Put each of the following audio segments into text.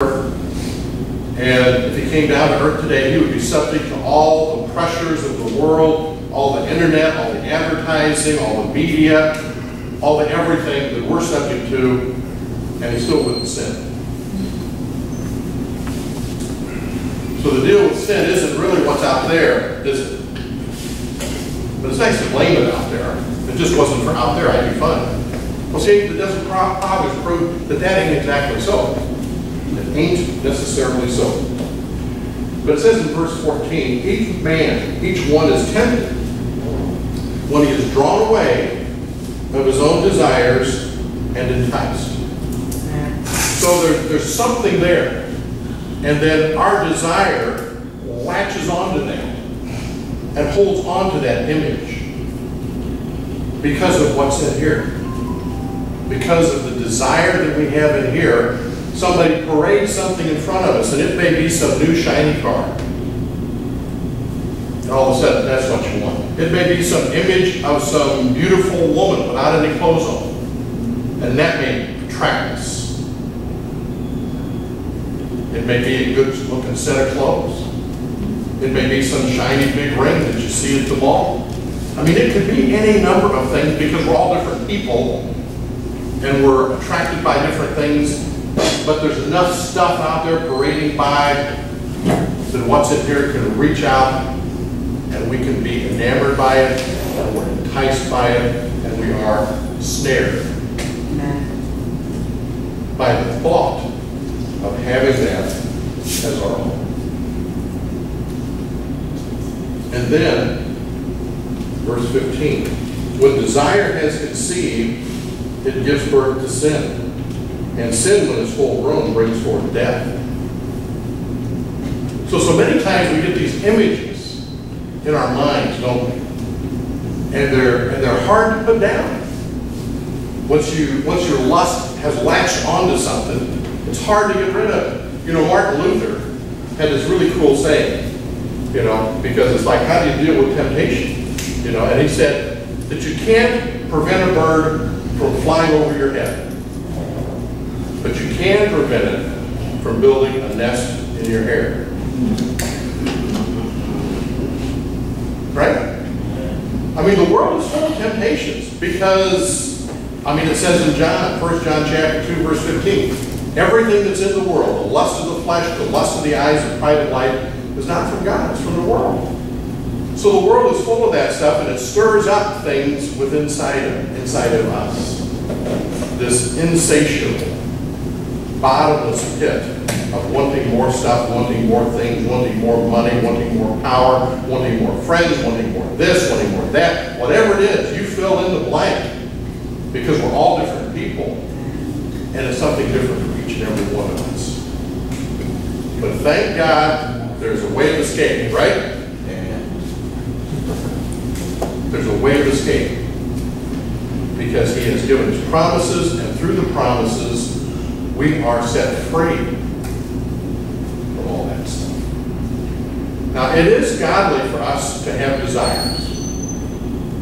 And if he came down to earth today, he would be subject to all the pressures of the world, all the internet, all the advertising, all the media, all the everything that we're subject to, and he still wouldn't sin. So the deal with sin isn't really what's out there, is it? But it's nice to blame it out there. If it just wasn't for out there, I'd be fine. Well, see, it doesn't progress prove that that ain't exactly so. It ain't necessarily so. But it says in verse 14, each man, each one is tempted when he is drawn away of his own desires and enticed. So there's something there. And then our desire latches onto that and holds onto that image because of what's in here. Because of the desire that we have in here, somebody parades something in front of us, and it may be some new shiny car. And all of a sudden, that's what you want. It may be some image of some beautiful woman without any clothes on. And that may attract us. It may be a good-looking set of clothes. It may be some shiny big ring that you see at the mall. I mean, it could be any number of things because we're all different people and we're attracted by different things. But there's enough stuff out there parading by that what's in here can reach out and we can be enamored by it, and we're enticed by it, and we are snared by the thought of having that as our home. And then, verse 15, when desire has conceived, it gives birth to sin. And sin, when it's full grown, brings forth death. So many times we get these images in our minds, don't we? And they're hard to put down. Once your lust has latched onto something, it's hard to get rid of it. You know, Martin Luther had this really cool saying, you know, because it's like, how do you deal with temptation? You know, and he said that you can't prevent a bird from flying over your head. But you can prevent it from building a nest in your hair. Right? I mean, the world is full of temptations because, I mean, it says in 1 John chapter 2, verse 15, everything that's in the world, the lust of the flesh, the lust of the eyes, the private life, is not from God, it's from the world. So the world is full of that stuff, and it stirs up things inside of us. This insatiable, bottomless pit of wanting more stuff, wanting more things, wanting more money, wanting more power, wanting more friends, wanting more this, wanting more that. Whatever it is, you fill in the blank because we're all different people and it's something different for each and every one of us. But thank God there's a way of escape, right? There's a way of escape because He has given His promises, and through the promises we are set free from all that stuff. Now, it is godly for us to have desires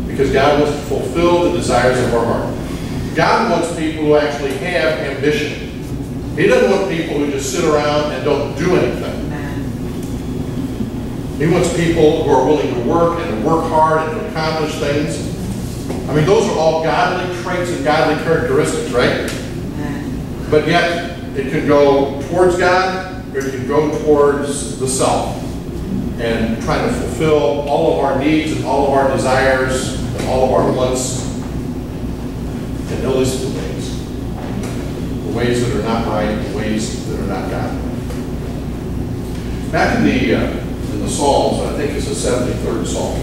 because God wants to fulfill the desires of our heart. God wants people who actually have ambition. He doesn't want people who just sit around and don't do anything. He wants people who are willing to work and to work hard and to accomplish things. I mean, those are all godly traits and godly characteristics, right? But yet, it can go towards God, or it can go towards the self and trying to fulfill all of our needs and all of our desires and all of our wants in illicit ways. The ways that are not right, the ways that are not godly. Back in the Psalms, I think it's the 73rd Psalm.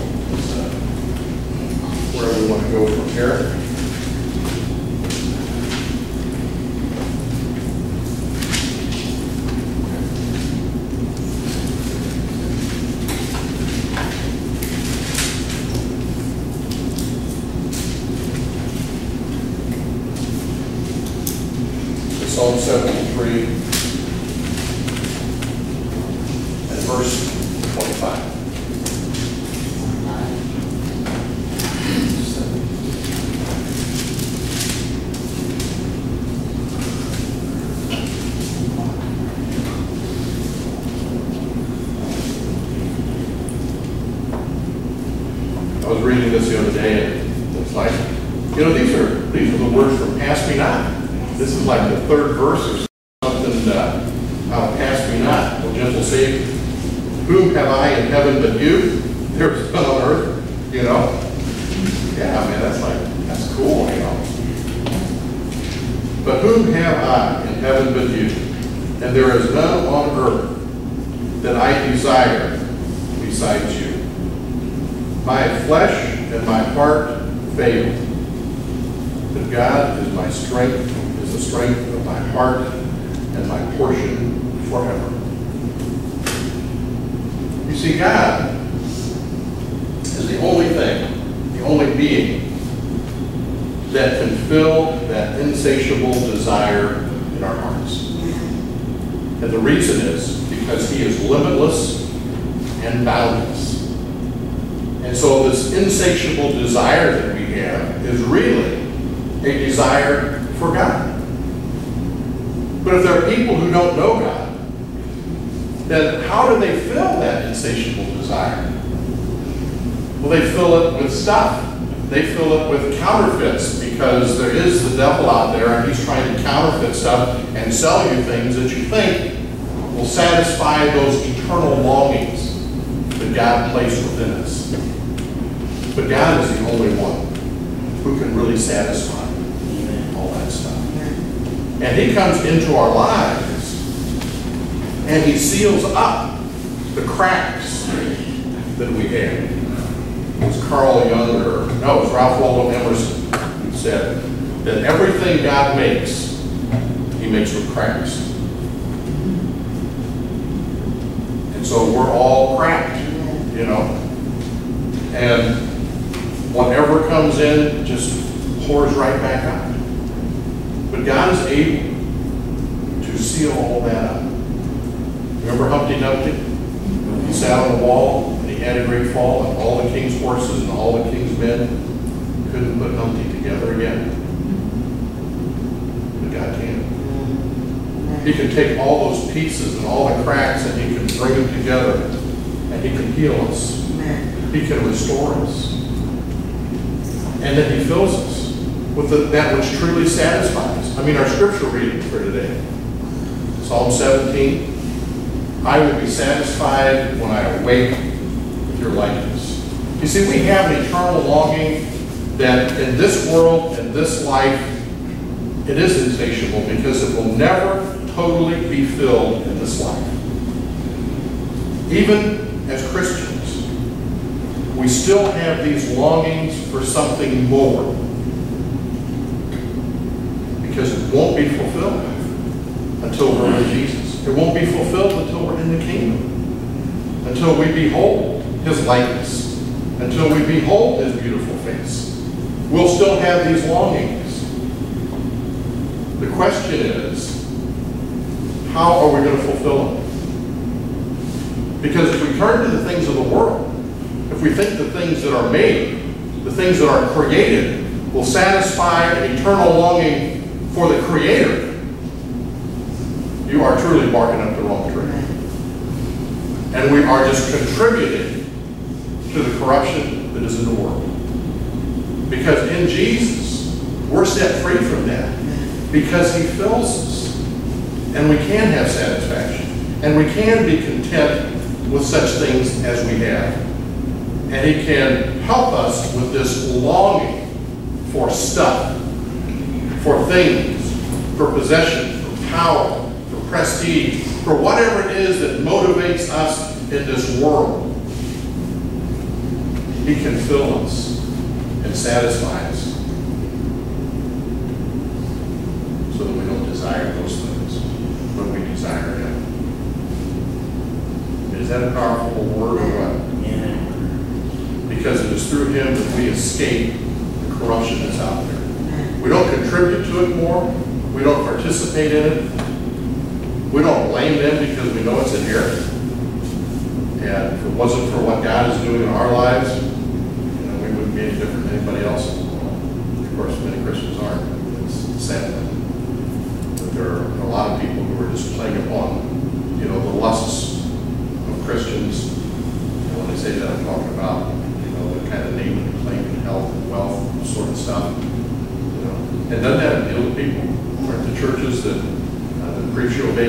Where we want to go from here. Psalm 73 and verse 25. was reading this the other day, and it's like, you know, these are the words from Pass Me Not. This is like the third verse or something, Pass Me Not, O gentle Savior. Whom have I in heaven but you? There's none on earth, you know. Yeah, I mean, that's cool, you know. But whom have I in heaven but you? And there is none on earth that I desire besides you. My flesh and my heart fail, but God is my strength, is the strength of my heart and my portion forever. You see, God is the only thing, the only being that can fill that insatiable desire in our hearts. And the reason is because he is limitless and boundless. And so this insatiable desire that we have is really a desire for God. But if there are people who don't know God, then how do they fill that insatiable desire? Well, they fill it with stuff. They fill it with counterfeits, because there is the devil out there and he's trying to counterfeit stuff and sell you things that you think will satisfy those eternal longings that God placed within us. But God is the only one who can really satisfy all that stuff. And he comes into our lives and he seals up the cracks that we have. It was Carl Jung, it was Ralph Waldo Emerson who said that everything God makes, he makes with cracks. And so we're all cracked, you know. And whatever comes in just pours right back out. But God is able to seal all that up. Remember Humpty Dumpty? He sat on the wall and he had a great fall, and all the king's horses and all the king's men couldn't put Humpty together again. But God can. He can take all those pieces and all the cracks and he can bring them together, and he can heal us. He can restore us. And then he fills us with that which truly satisfies. I mean, our scripture reading for today, Psalm 17, I will be satisfied when I awake with your likeness. You see, we have an eternal longing that in this world, in this life, it is insatiable, because it will never totally be filled in this life. Even as Christians, we still have these longings for something more, because it won't be fulfilled until we're in Jesus. It won't be fulfilled until we're in the kingdom, until we behold his likeness, until we behold his beautiful face. We'll still have these longings. The question is, how are we going to fulfill them? Because if we turn to the things of the world, if we think the things that are made, the things that are created, will satisfy an eternal longing for the Creator, you are truly barking up the wrong tree. And we are just contributing to the corruption that is in the world. Because in Jesus, we're set free from that. Because he fills us. And we can have satisfaction. And we can be content with such things as we have. And he can help us with this longing for stuff, for things, for possession, for power, for prestige, for whatever it is that motivates us in this world. He can fill us and satisfy us so that we don't desire those things, but we desire him. Is that a powerful word or what? Yeah. Because it is through him that we escape the corruption that's out there. We don't contribute to it more. We don't participate in it. We don't blame them because we know it's inherent. And if it wasn't for what God is doing in our lives, we wouldn't be any different than anybody else. Of course, many Christians aren't. It's sad that there are a lot of people who are just playing upon, the lusts of Christians. And when I say that, I'm talking about, the kind of name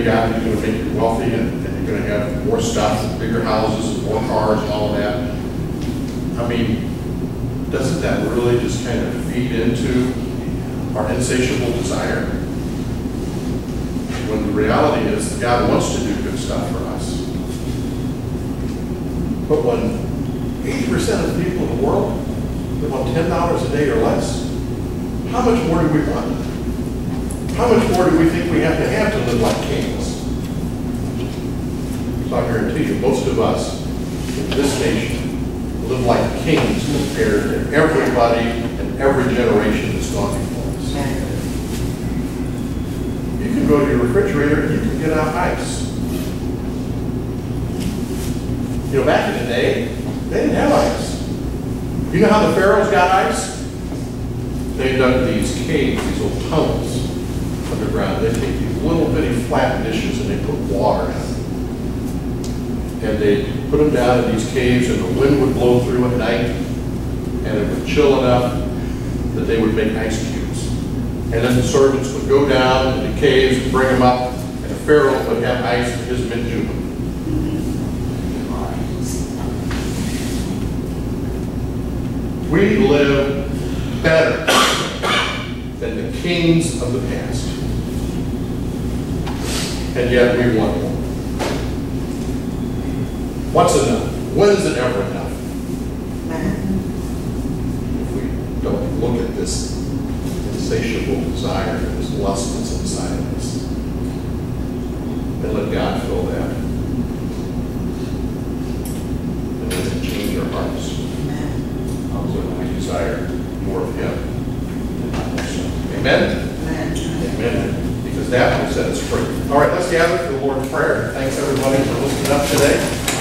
God is going to make you wealthy and you're going to have more stuff, and bigger houses, and more cars, and all of that. I mean, doesn't that really just kind of feed into our insatiable desire? When the reality is that God wants to do good stuff for us. But when 80% of the people in the world live on $10 a day or less, how much more do we want? How much more do we think we have to live like kings? So I guarantee you, most of us in this nation live like kings compared to everybody and every generation that's gone before us. You can go to your refrigerator and you can get out ice. You know, back in the day, they didn't have ice. You know how the pharaohs got ice? They dug these caves, these little tunnels underground. They take these little bitty flat dishes and they put water in them. And they put them down in these caves, and the wind would blow through at night, and it would chill enough that they would make ice cubes. And then the servants would go down in the caves and bring them up, and the pharaoh would have ice for his men to. We live better than the kings of the past. And yet we want more. What's enough? When is it ever enough? If we don't look at this insatiable desire, this lust that's inside of us, and let God fill that. And let it change our hearts. So we desire more of Him. Amen? Amen. Because that will set us free. All right, let's gather for the Lord's Prayer. Thanks everybody for listening up today.